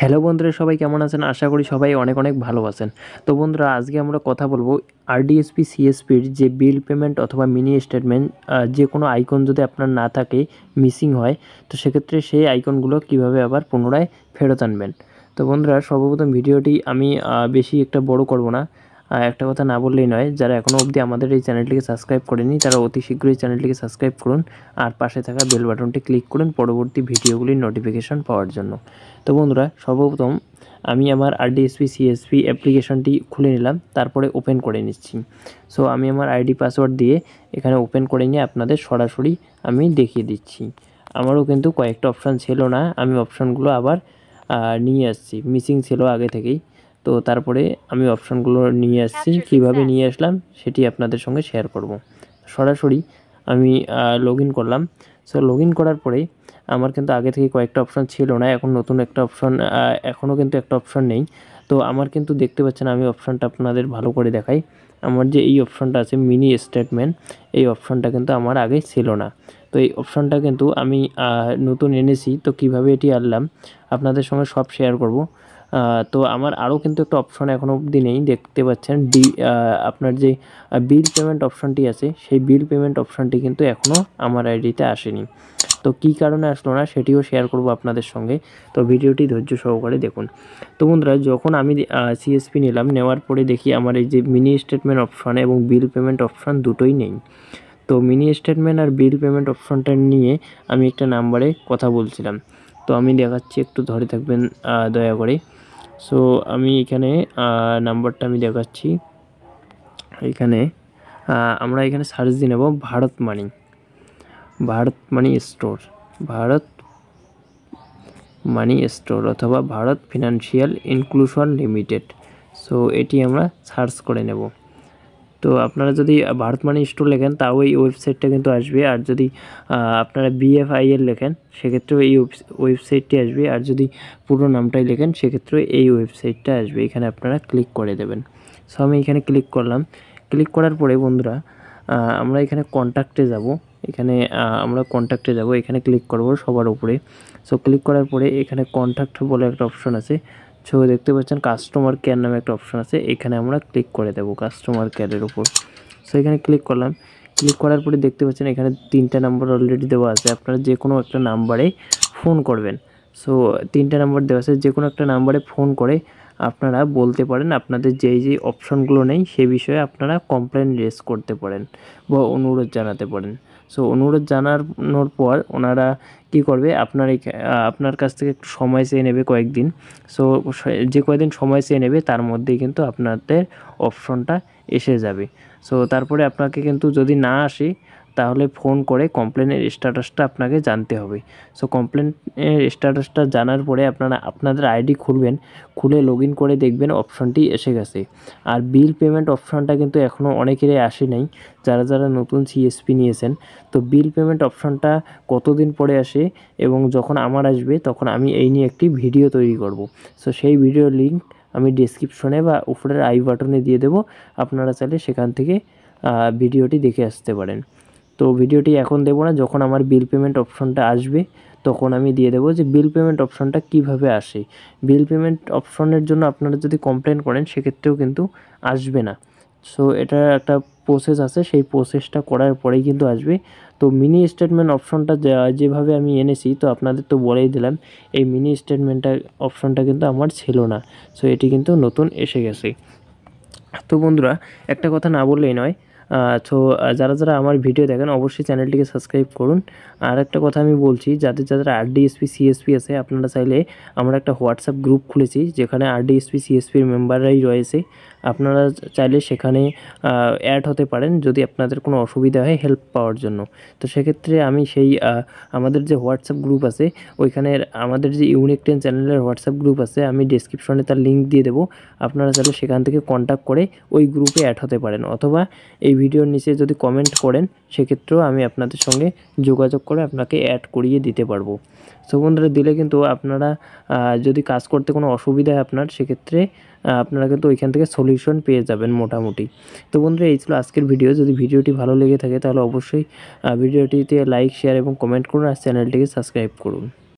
Hello বন্ধুরা, সবাই কেমন আছেন? আশা করি সবাই অনেক অনেক ভালো আছেন। তো বন্ধুরা, আজকে আমরা কথা বলবো আরডিএসপি সিএসপির যে বিল পেমেন্ট অথবা মিনি স্টেটমেন্ট, যে কোনো আইকন যদি আপনার না থাকে, মিসিং হয়, তো সেক্ষেত্রে সেই আইকনগুলো কিভাবে আবার পুনরায় ফেরত আনবেন। তো বন্ধুরা, সর্বপ্রথম ভিডিওটি আমি বেশি একটা বড় করব না। একটা কথা না বললেই নয়, যারা এখনও অবধি আমাদের এই চ্যানেলটিকে সাবস্ক্রাইব করেনি তারা অতি শীঘ্রই চ্যানেলটিকে সাবস্ক্রাইব করুন আর পাশে থাকা বেল বাটনটি ক্লিক করুন পরবর্তী ভিডিওগুলির নোটিফিকেশন পাওয়ার জন্য। তো বন্ধুরা, সর্বপ্রথম আমি আমার আরডিএসপি সিএসপি অ্যাপ্লিকেশনটি খুলে নিলাম, তারপরে ওপেন করে নিচ্ছি। সো আমি আমার আইডি পাসওয়ার্ড দিয়ে এখানে ওপেন করে নিয়ে আপনাদের সরাসরি আমি দেখিয়ে দিচ্ছি। আমারও কিন্তু কয়েকটা অপশান ছিল না, আমি অপশানগুলো আবার নিয়ে আসছি, মিসিং ছিল আগে থেকেই। তো তারপরে আমি অপশানগুলো নিয়ে আসছি, কীভাবে নিয়ে আসলাম সেটি আপনাদের সঙ্গে শেয়ার করব। সরাসরি আমি লগ ইন করলাম। সো লগ ইন করার পরে আমার কিন্তু আগে থেকে কয়েকটা অপশান ছিল না, এখন নতুন একটা অপশান, এখনও কিন্তু একটা অপশান নেই। তো আমার কিন্তু দেখতে পাচ্ছেন, আমি অপশানটা আপনাদের ভালো করে দেখাই। আমার যে এই অপশানটা আছে মিনি স্টেটমেন্ট, এই অপশানটা কিন্তু আমার আগে ছিল না। তো এই অপশানটা কিন্তু আমি নতুন এনেছি। তো কিভাবে এটি আনলাম আপনাদের সঙ্গে সব শেয়ার করব। তো আমার আরও কিন্তু একটা অপশান এখনও অবধি নেই, দেখতে পাচ্ছেন আপনার যে বিল পেমেন্ট অপশানটি আছে, সেই বিল পেমেন্ট অপশানটি কিন্তু এখনও আমার আইডিতে আসেনি। তো কী কারণে আসলো না সেটিও শেয়ার করব আপনাদের সঙ্গে। তো ভিডিওটি ধৈর্য সহকারে দেখুন। তো বন্ধুরা, যখন আমি সিএসপি নিলাম, নেওয়ার পরে দেখি আমার এই যে মিনি স্টেটমেন্ট অপশান এবং বিল পেমেন্ট অপশান দুটোই নেই। তো মিনি স্টেটমেন্ট আর বিল পেমেন্ট অপশানটা নিয়ে আমি একটা নাম্বারে কথা বলছিলাম। তো আমি দেখাচ্ছি, একটু ধরে থাকবেন দয়া করে। সো আমি এখানে নাম্বারটা আমি দেখাচ্ছি। এখানে আমরা এখানে সার্চ দিয়ে নেব ভারত মানি স্টোর অথবা Bharat financial inclusion limited. So এটি আমরা সার্চ করে নেব। তো আপনারা যদি ভারত মানি স্টোর লেখেন তাও এই ওয়েবসাইটটা কিন্তু আসবে, আর যদি আপনারা বিএফআইএল লেখেন সেক্ষেত্রেও এই ওয়েবসাইটটি আসবে, আর যদি পুরো নামটাই লেখেন সেক্ষেত্রেও এই ওয়েবসাইটটা আসবে। এখানে আপনারা ক্লিক করে দেবেন। সো আমি এখানে ক্লিক করলাম। ক্লিক করার পরে বন্ধুরা, আমরা এখানে কন্ট্যাক্টে যাব। এখানে এখানে ক্লিক করব সবার উপরে। সো ক্লিক করার পরে এখানে কন্ট্যাক্ট বলে একটা অপশন আছে। সো দেখতে পাচ্ছেন কাস্টমার কেয়ার নামে একটা অপশন আছে, এখানে আমরা ক্লিক করে দেব কাস্টমার কেয়ারের উপর। সো এখানে ক্লিক করলাম। ক্লিক করার পরে দেখতে পাচ্ছেন এখানে 3টা নাম্বার অলরেডি দেওয়া আছে, আপনারা যে কোনো একটা নাম্বারে ফোন করবেন। সো 3টা নাম্বার দেওয়া আছে, যে কোনো একটা নাম্বারে ফোন করে আপনারা বলতে পারেন আপনাদের যেই অপশনগুলো নেই সে বিষয়ে আপনারা কমপ্লেন রেজ করতে পারেন বা অনুরোধ জানাতে পারেন। সো অনুরোধ জানানোর পর ওনারা কী করবে, আপনার কাছ থেকে একটু সময় চেয়ে নেবে কয়েকদিন। সো যে কয়েকদিন সময় চেয়ে নেবে তার মধ্যেই কিন্তু আপনাদের অপশনটা এসে যাবে। সো তারপরে আপনাকে কিন্তু যদি না আসে তাহলে ফোন করে কমপ্লেনের স্ট্যাটাসটা আপনাকে জানতে হবে। সো কমপ্লেনের স্ট্যাটাসটা জানার পরে আপনারা আপনাদের আইডি খুলবেন, খুলে লগ ইন করে দেখবেন অপশনটি এসে গেছে। আর বিল পেমেন্ট অপশনটা কিন্তু এখনও অনেকেরই আসে নাই, যারা নতুন সিএসপি নিয়েছেন। তো বিল পেমেন্ট অপশনটা কতদিন পরে আসে এবং যখন আমার আসবে তখন আমি এই নিয়ে একটি ভিডিও তৈরি করব। সো সেই ভিডিওর লিঙ্ক আমি ডেসক্রিপশনে বা উপরের আই বাটনে দিয়ে দেবো, আপনারা চাইলে সেখান থেকে ভিডিওটি দেখে আসতে পারেন। তো ভিডিওটি এখন দেবো না, যখন আমার বিল পেমেন্ট অপশনটা আসবে তখন আমি দিয়ে দেবো যে বিল পেমেন্ট অপশনটা কিভাবে আসে। বিল পেমেন্ট অপশনের জন্য আপনারা যদি কমপ্লেন করেন সেক্ষেত্রেও কিন্তু আসবে না। সো এটা একটা প্রসেস আছে, সেই প্রসেসটা করার পরেই কিন্তু আসবে। তো মিনি স্টেটমেন্ট অপশনটা যেভাবে আমি এনেছি, তো আপনাদের তো বলেই দিলাম এই মিনি স্টেটমেন্টটা অপশনটা কিন্তু আমার ছিল না। সো এটি কিন্তু নতুন এসে গেছে। তো বন্ধুরা, একটা কথা না বললেই নয়, তো যারা আমার ভিডিও দেখেন অবশ্যই চ্যানেলটিকে সাবস্ক্রাইব করুন। আর একটা কথা আমি বলছি, যাদের আরডিএসপি সিএসপি আছে আপনারা চাইলে, আমরা একটা হোয়াটসঅ্যাপ গ্রুপ খুলেছি যেখানে আরডিএসপি সিএসপির মেম্বাররাই রয়েছে। আপনারা চাইলে সেখানে অ্যাড হতে পারেন যদি আপনাদের কোনো অসুবিধা হয় হেল্প পাওয়ার জন্য। তো সেক্ষেত্রে আমি আমাদের যে হোয়াটসঅ্যাপ গ্রুপ আছে ওইখানে, আমাদের যে ইউনিক10 চ্যানেলের হোয়াটসঅ্যাপ গ্রুপ আছে, আমি ডেসক্রিপশনে তার লিঙ্ক দিয়ে দেবো। আপনারা চাইলে সেখান থেকে কন্ট্যাক্ট করে ওই গ্রুপে অ্যাড হতে পারেন, অথবা এই ভিডিওর নিচে যদি কমেন্ট করেন সেক্ষেত্রেও আমি আপনাদের সঙ্গে যোগাযোগ করে আপনাকে অ্যাড করিয়ে দিতে পারবো। সো বন্ধুরা, দিলে কিন্তু আপনারা যদি কাজ করতে কোনো অসুবিধা হয় আপনার, সেক্ষেত্রে আপনারা কিন্তু ওইখান থেকে সলিউশন পেয়ে যাবেন মোটামুটি। তো বন্ধুরা, এই ছিল আজকের ভিডিও। যদি ভিডিওটি ভালো লেগে থাকে তাহলে অবশ্যই ভিডিওটিতে লাইক, শেয়ার এবং কমেন্ট করুন আর চ্যানেলটিকে সাবস্ক্রাইব করুন।